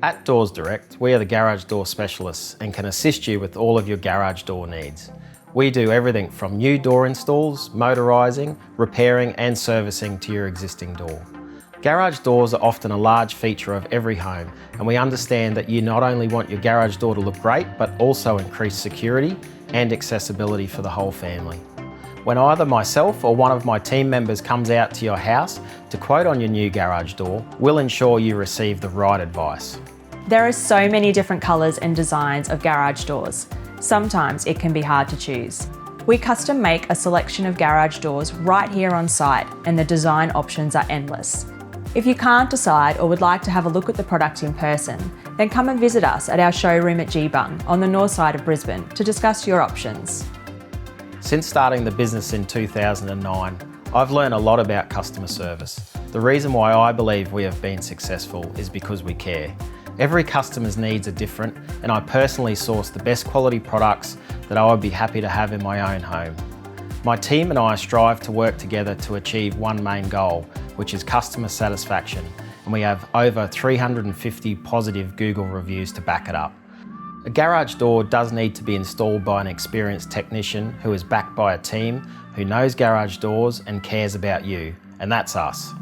At Doors Direct, we are the garage door specialists and can assist you with all of your garage door needs. We do everything from new door installs, motorising, repairing and servicing to your existing door. Garage doors are often a large feature of every home, and we understand that you not only want your garage door to look great, but also increase security and accessibility for the whole family. When either myself or one of my team members comes out to your house to quote on your new garage door, we'll ensure you receive the right advice. There are so many different colours and designs of garage doors. Sometimes it can be hard to choose. We custom make a selection of garage doors right here on site, and the design options are endless. If you can't decide or would like to have a look at the product in person, then come and visit us at our showroom at Geebung on the north side of Brisbane to discuss your options. Since starting the business in 2009, I've learned a lot about customer service. The reason why I believe we have been successful is because we care. Every customer's needs are different, and I personally source the best quality products that I would be happy to have in my own home. My team and I strive to work together to achieve one main goal, which is customer satisfaction, and we have over 350 positive Google reviews to back it up. A garage door does need to be installed by an experienced technician who is backed by a team who knows garage doors and cares about you, and that's us.